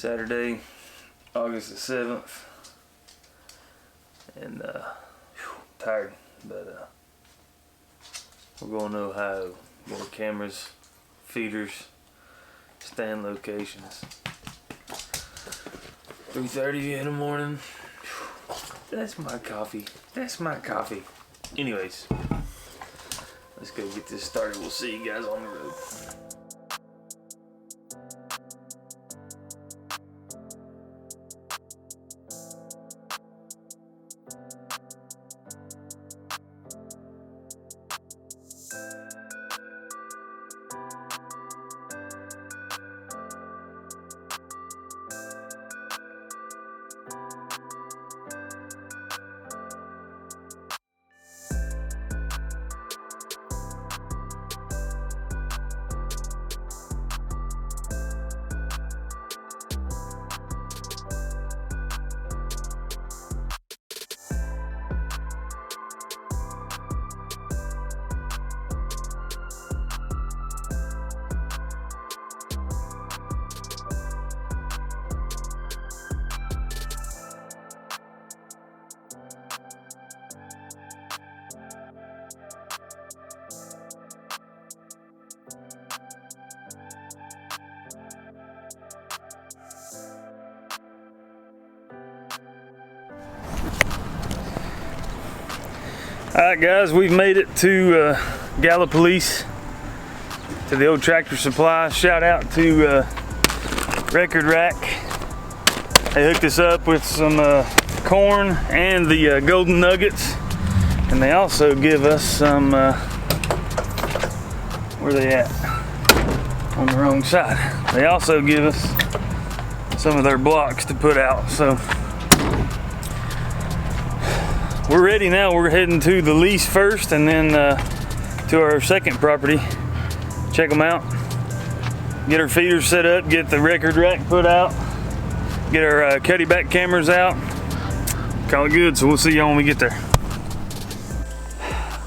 Saturday, August the 7th, and tired, but we're going to Ohio. More cameras, feeders, stand locations. 3:30 in the morning. That's my coffee. That's my coffee. Anyways, let's go get this started. We'll see you guys on the road. Alright guys, we've made it to Gallipolis, to the old Tractor Supply. Shout out to Record Rack. They hooked us up with some corn and the golden nuggets, and they also give us some, where are they at? On the wrong side. They also give us some of their blocks to put out. So we're ready now. We're heading to the lease first, and then to our second property. Check them out. Get our feeders set up. Get the record rack put out. Get our Cuddeback cameras out. Call it good. So we'll see y'all when we get there.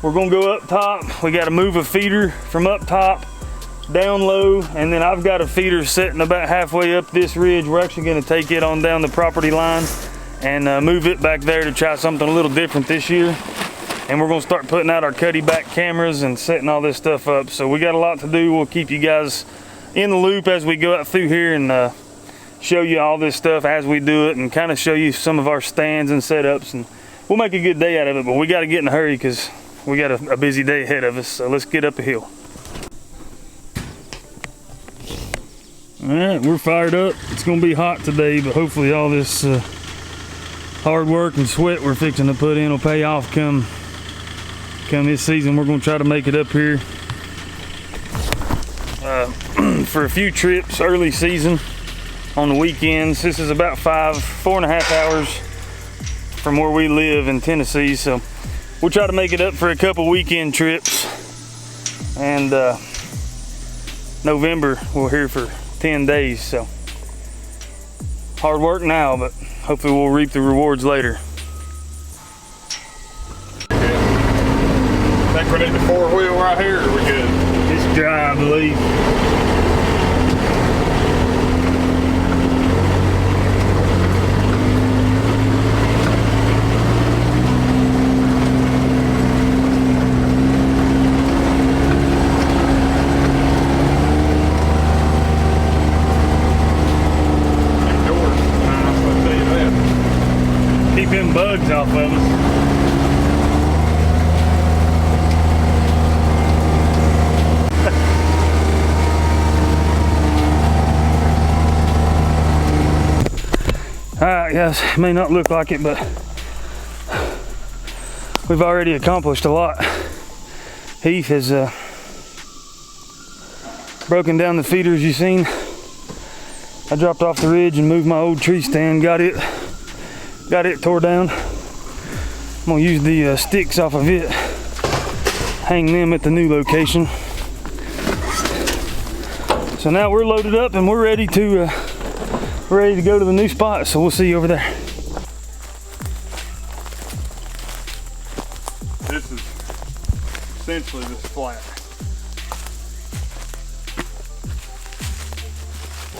We're gonna go up top. We got to move a feeder from up top down low, and then I've got a feeder sitting about halfway up this ridge. We're actually gonna take it on down the property line and move it back there to try something a little different this year. And we're gonna start putting out our Cuddeback cameras and setting all this stuff up. So we got a lot to do. We'll keep you guys in the loop as we go out through here and show you all this stuff as we do it, and kind of show you some of our stands and setups, and we'll make a good day out of it. But we got to get in a hurry because we got a busy day ahead of us. So let's get up the hill. All right, we're fired up. It's gonna be hot today, but hopefully all this hard work and sweat we're fixing to put in will pay off come this season. We're gonna try to make it up here for a few trips early season on the weekends. This is about 4.5 hours from where we live in Tennessee, so we'll try to make it up for a couple weekend trips. And November we're here for 10 days, so hard work now, but hopefully we'll reap the rewards later. Think we need the 4-wheel right here, or are we good? It's dry, I believe. Keep them bugs off of us. Alright guys, it may not look like it, but we've already accomplished a lot. Heath has broken down the feeders you've seen. I dropped off the ridge and moved my old tree stand, got it tore down. I'm gonna use the sticks off of it, hang them at the new location. So now we're loaded up and we're ready to go to the new spot. So we'll see you over there. This is essentially this flat.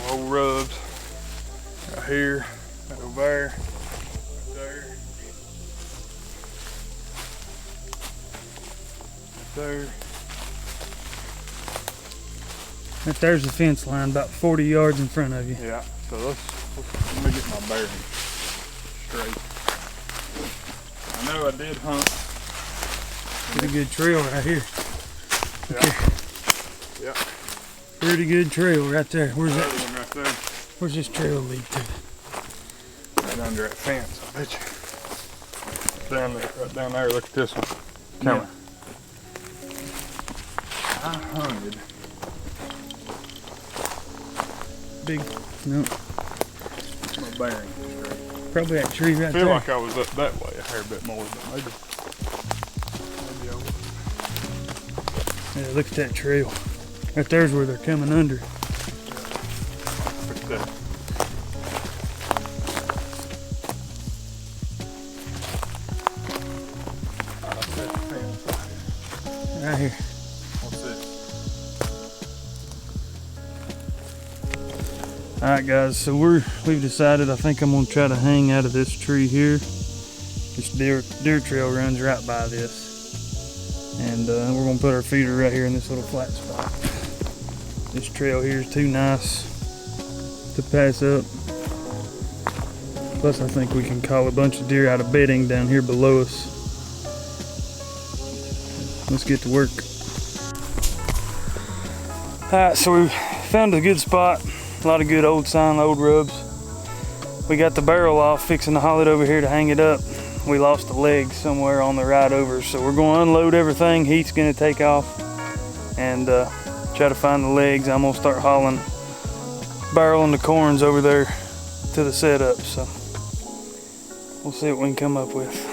All rubbed. here, over there, right there, right there. Right there's the fence line, about 40 yards in front of you. Yeah, so let me get my bearing straight. I know I did hunt. Pretty good trail right here. Yeah. Yeah. Pretty good trail right there. Where's that? One right there. Where's this trail lead to? Right under that fence, I bet you. Down there, right down there. Look at this one. Camera. I hunted. Big, no. My bearing straight. Probably that tree right I feel there. like I was up that way a hair bit more, but maybe I was. Yeah, look at that trail. Right there's where they're coming under. Look at that. Right here. What's this? Alright guys, so we've decided I think I'm gonna try to hang out of this tree here. This deer trail runs right by this. And we're gonna put our feeder right here in this little flat spot. This trail here is too nice to pass up. Plus I think we can call a bunch of deer out of bedding down here below us. Let's get to work. Alright, so we found a good spot. A lot of good old sign, old rubs. We got the barrel off, fixing to haul it over here to hang it up. We lost the leg somewhere on the ride over, so we're going to unload everything. Heat's going to take off and try to find the legs. I'm going to start hauling barrel and the corns over there to the setup, so we'll see what we can come up with.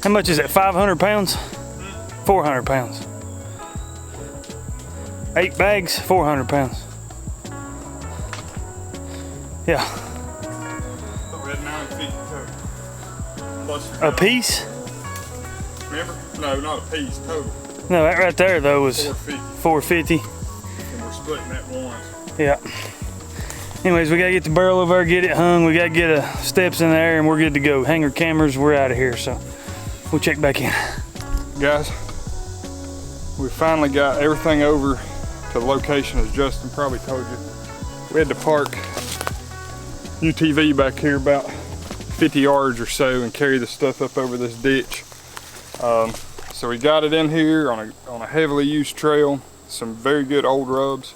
How much is it? 500 pounds? 400 pounds. 8 bags, 400 pounds. Yeah. We had 950 total. Plus A piece? remember? No, not a piece, total. No, that right there though was 450. 450. And we're splitting that once. Yeah. Anyways, we gotta get the barrel over there, get it hung. We gotta get steps in there, and we're good to go. Hanger cameras, we're out of here. So we'll check back in. Guys, we finally got everything over to the location, as Justin probably told you. We had to park UTV back here about 50 yards or so and carry the stuff up over this ditch. So we got it in here on a heavily used trail, some very good old rubs.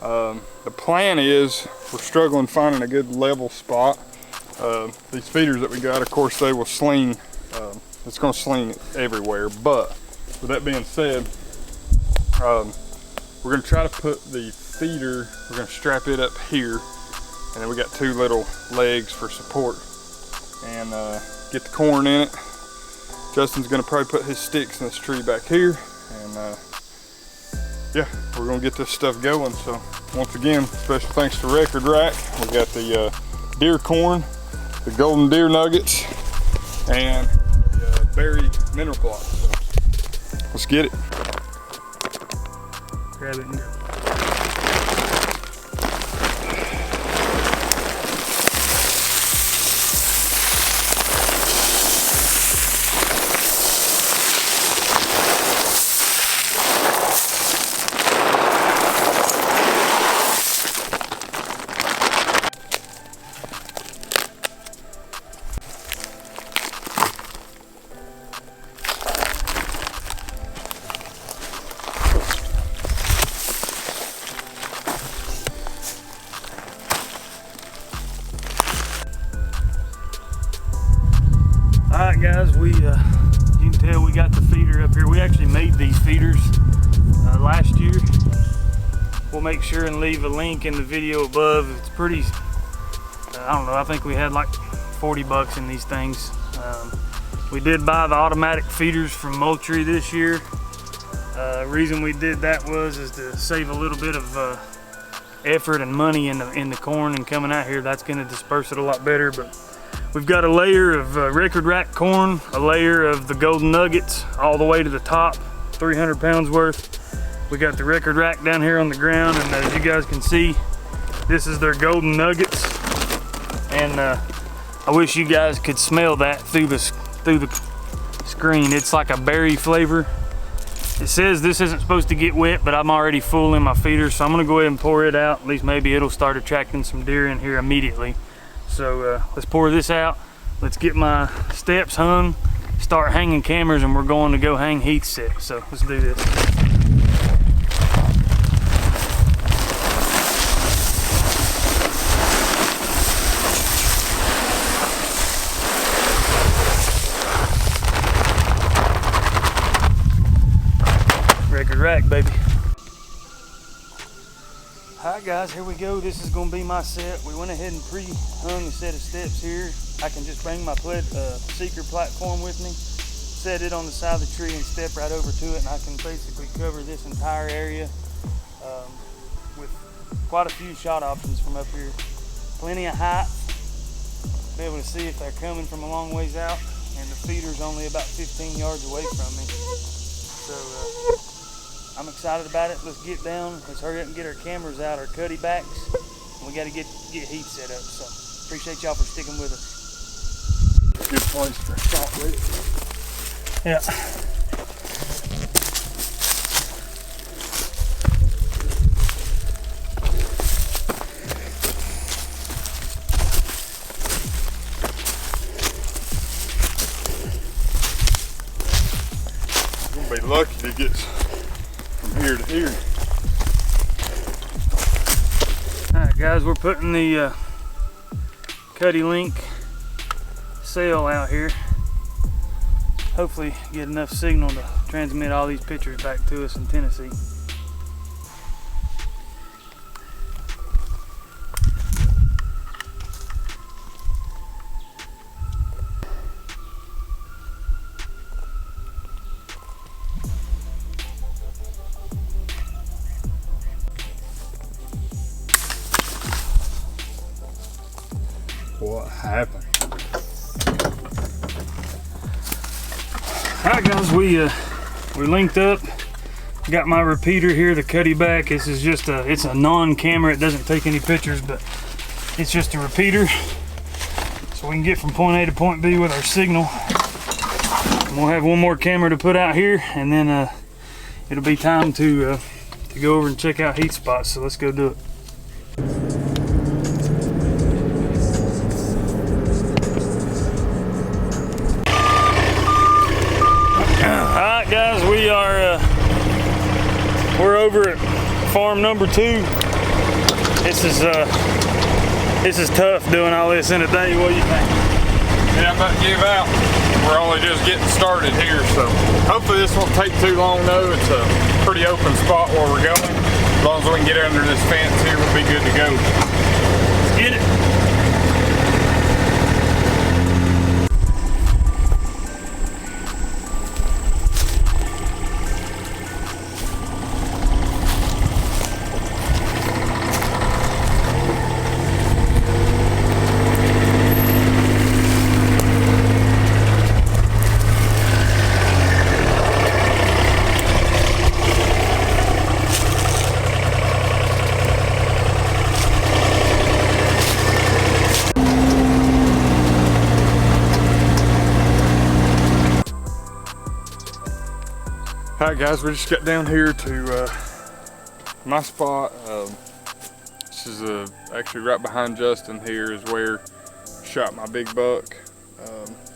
The plan is we're struggling finding a good level spot. These feeders that we got, of course, they will sling. It's going to sling everywhere. But with that being said, we're going to try to put the feeder. We're going to strap it up here, and then we got 2 little legs for support, and get the corn in it. Justin's going to probably put his sticks in this tree back here, and yeah, we're going to get this stuff going. So once again, special thanks to Record Rack. We got the deer corn, the golden deer nuggets, and the berry mineral blocks. So let's get it. Grab it and go. you can tell we got the feeder up here. We actually made these feeders last year. We'll make sure and leave a link in the video above. It's pretty, I don't know, I think we had like 40 bucks in these things. We did buy the automatic feeders from Moultrie this year. Reason we did that is to save a little bit of effort and money in the corn and coming out here. That's going to disperse it a lot better. But we've got a layer of record rack corn, a layer of the golden nuggets all the way to the top, 300 pounds worth. We got the record rack down here on the ground, and as you guys can see, this is their golden nuggets. And I wish you guys could smell that through the screen. It's like a berry flavor. It says this isn't supposed to get wet, but I'm already full in my feeder, so I'm gonna go ahead and pour it out. At least maybe it'll start attracting some deer in here immediately. So let's pour this out. Let's get my steps hung, start hanging cameras, and we're going to go hang heath set. So let's do this. Record rack, baby. Alright guys, here we go. This is going to be my set. We went ahead and pre-hung a set of steps here. I can just bring my seeker platform with me, set it on the side of the tree, and step right over to it, and I can basically cover this entire area with quite a few shot options from up here. Plenty of height, be able to see if they're coming from a long ways out, and the feeder's only about 15 yards away from me. So I'm excited about it. Let's get down. Let's hurry up and get our cameras out, our Cuddebacks. We got to get heat set up. So appreciate y'all for sticking with us. Good place for salt with. Yeah. You're gonna be lucky to get from here to here. Alright guys, we're putting the Cuddy Link sail out here. Hopefully get enough signal to transmit all these pictures back to us in Tennessee. What happened? Alright guys, we're linked up. Got my repeater here, the Cuddeback. This is just it's a non-camera. It doesn't take any pictures, but it's just a repeater. So we can get from point A to point B with our signal. And we'll have one more camera to put out here, and then it'll be time to go over and check out heat spots. So let's go do it. Alright guys, we're over at farm number 2. This is tough doing all this in a day. What do you think? Yeah, I'm about to give out. We're only just getting started here, so hopefully this won't take too long though. It's a pretty open spot where we're going. As long as we can get under this fence here, we'll be good to go. Let's get it. Alright guys, we just got down here to my spot. This is actually right behind Justin here is where I shot my big buck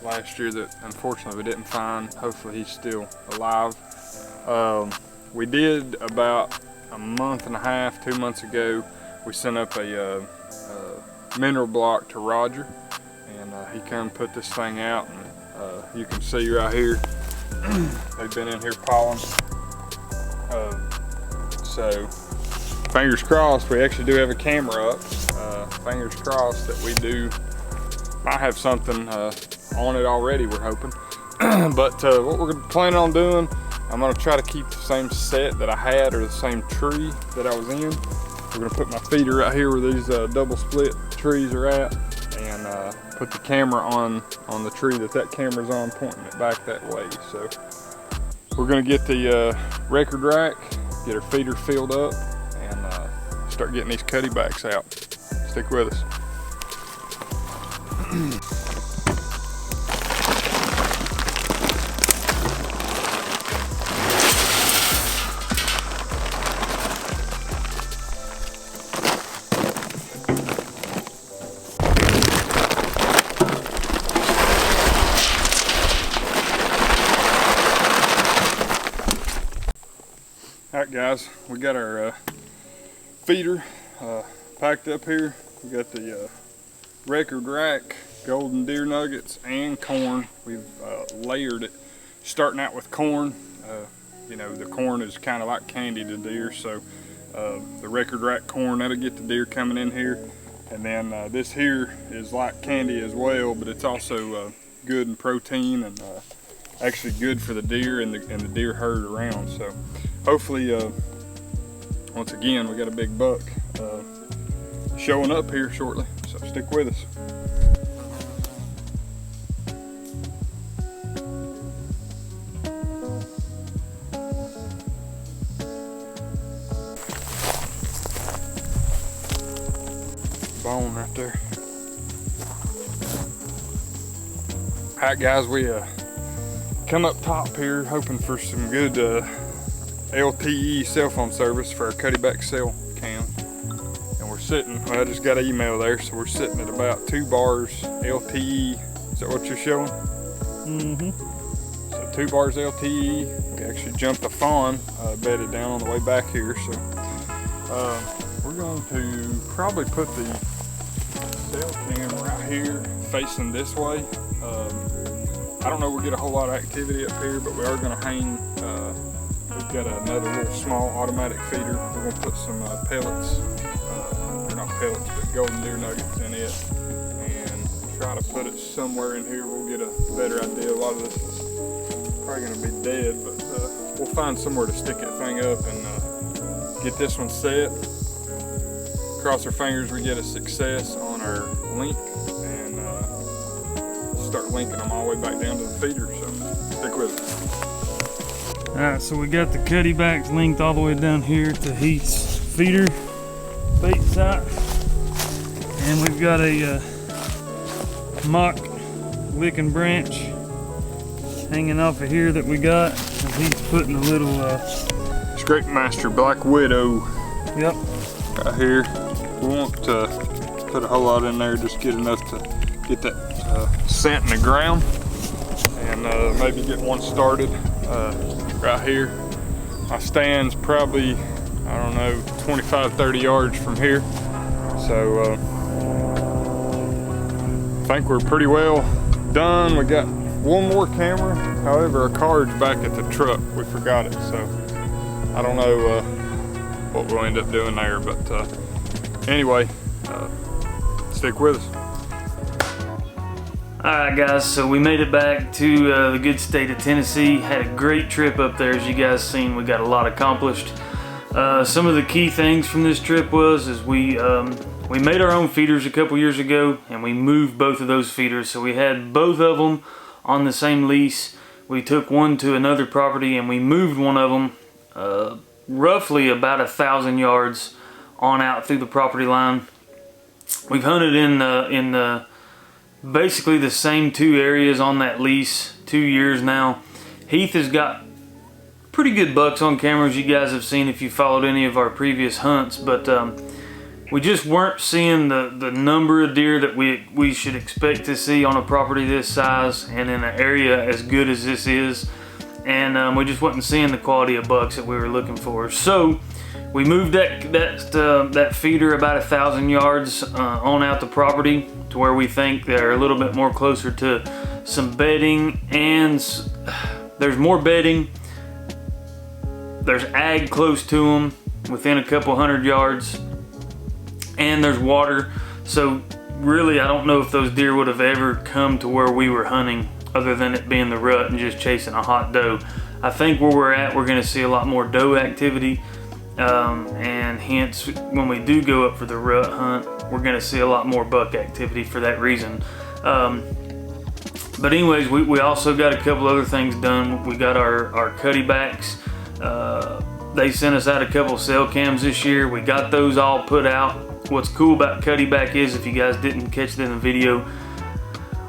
last year that unfortunately we didn't find. Hopefully he's still alive. We did about a month and a half, 2 months ago, we sent up a mineral block to Roger, and he come put this thing out, and you can see right here. They've been in here pawing. So fingers crossed, we actually do have a camera up. Fingers crossed that we might have something on it already, we're hoping. But what we're planning on doing, I'm gonna try to keep the same set that I had, or the same tree that I was in. We're gonna put my feeder right here where these double split trees are at, and put the camera on the tree that camera's on, pointing it back that way. So we're gonna get the record rack, get our feeder filled up, and start getting these cuddebacks out. Stick with us. Alright guys, we got our feeder packed up here. We got the record rack, golden deer nuggets, and corn. We've layered it, starting out with corn. You know, the corn is kind of like candy to deer, so the record rack corn, that'll get the deer coming in here. And then this here is like candy as well, but it's also good in protein, and actually good for the deer and the deer herd around. So hopefully, once again, we got a big buck showing up here shortly, so stick with us. Bone right there. Alright guys, we come up top here hoping for some good LTE cell phone service for our Cuddeback cell cam. And we're sitting, well, I just got an email there, so we're sitting at about 2 bars LTE. Is that what you're showing? Mm-hmm. So 2 bars LTE. We actually jumped a fawn bedded down on the way back here. So we're going to probably put the cell cam right here facing this way. I don't know we'll get a whole lot of activity up here, but we are going to hang, we've got another little small automatic feeder. We're going to put some pellets, or not pellets, but golden deer nuggets in it, and try to put it somewhere in here. We'll get a better idea. A lot of this is probably going to be dead, but we'll find somewhere to stick that thing up and get this one set. Cross our fingers we get a success on our link, and start linking them all the way back down to the feeder, so stick with it. Alright, so we got the cuddebacks linked all the way down here to Heath's feeder bait site, and we've got a mock licking branch hanging off of here that we got, and he's putting a little Scrape Master Black Widow. Yep. Right here. We won't put a whole lot in there, just get enough to get that scent in the ground, and maybe get one started right here. My stand's probably, I don't know, 25-30 yards from here, so I think we're pretty well done. We got one more camera, however our card's back at the truck. We forgot it, so I don't know what we'll end up doing there, but anyway, stick with us. Alright guys, so we made it back to the good state of Tennessee. Had a great trip up there. As you guys seen, we got a lot accomplished. Some of the key things from this trip is we made our own feeders a couple years ago, and we moved both of those feeders. So we had both of them on the same lease. We took one to another property and we moved one of them roughly about 1,000 yards on out through the property line. We've hunted in the basically the same 2 areas on that lease 2 years now. Heath has got pretty good bucks on cameras, you guys have seen if you followed any of our previous hunts, but we just weren't seeing the number of deer that we should expect to see on a property this size and in an area as good as this is, and we just wasn't seeing the quality of bucks that we were looking for. So we moved that feeder about 1,000 yards on out the property to where we think they're a little bit more closer to some bedding, and there's more bedding. There's ag close to them, within a couple 100 yards, and there's water. So really, I don't know if those deer would have ever come to where we were hunting, other than it being the rut and just chasing a hot doe. I think where we're at, we're going to see a lot more doe activity, and hence when we do go up for the rut hunt, we're going to see a lot more buck activity for that reason. But anyways, we also got a couple other things done. We got our Cuddebacks. They sent us out a couple cell cams this year. We got those all put out. What's cool about Cuddeback is, if you guys didn't catch that in the video,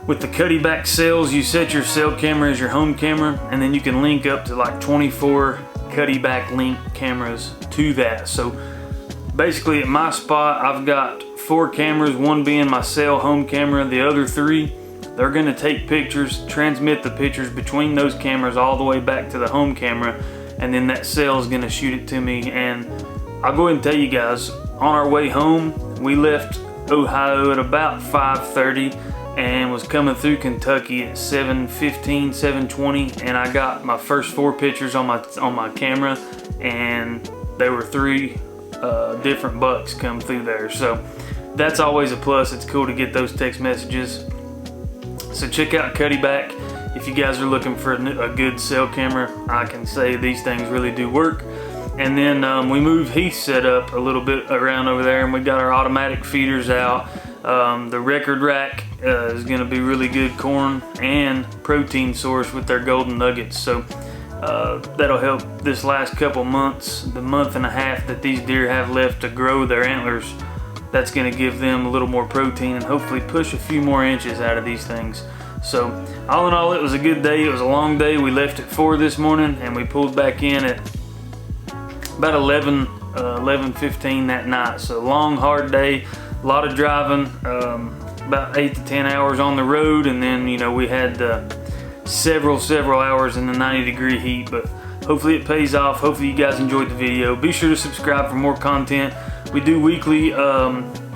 with the Cuddeback cells, you set your cell camera as your home camera, and then you can link up to like 24 Cuddeback link cameras to that. So basically at my spot, I've got 4 cameras, one being my cell home camera. The other 3, they're gonna take pictures, transmit the pictures between those cameras all the way back to the home camera, and then that cell is gonna shoot it to me. And I'll go ahead and tell you guys, on our way home, we left Ohio at about 5:30 and was coming through Kentucky at 7:15, 7:20, and I got my first 4 pictures on my camera, and there were 3 different bucks come through there. So that's always a plus. It's cool to get those text messages. So check out Cuddeback if you guys are looking for a good cell camera. I can say these things really do work. And then we moved Heath's setup a little bit around over there, and we got our automatic feeders out. The record rack is going to be really good corn and protein source with their golden nuggets. So that'll help this last couple months, the month and a half that these deer have left to grow their antlers. That's going to give them a little more protein and hopefully push a few more inches out of these things. So all in all, it was a good day. It was a long day. We left at 4 this morning, and we pulled back in at about 11:15 that night. So long, hard day, a lot of driving, about 8 to 10 hours on the road, and then we had several hours in the 90-degree heat. But hopefully it pays off. Hopefully you guys enjoyed the video. Be sure to subscribe for more content. We do weekly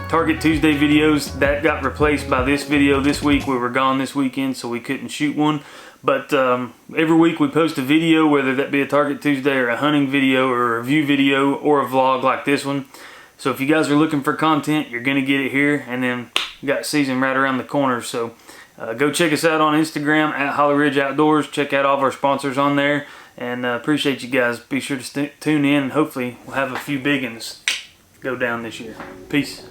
Target Tuesday videos. That got replaced by this video this week. We were gone this weekend, so we couldn't shoot one. But every week we post a video, whether that be a Target Tuesday or a hunting video or a review video or a vlog like this one. So if you guys are looking for content, you're going to get it here. And then we got season right around the corner. So go check us out on Instagram at Holly Ridge Outdoors. Check out all of our sponsors on there. And appreciate you guys. Be sure to tune in, and hopefully we'll have a few big ones go down this year. Peace.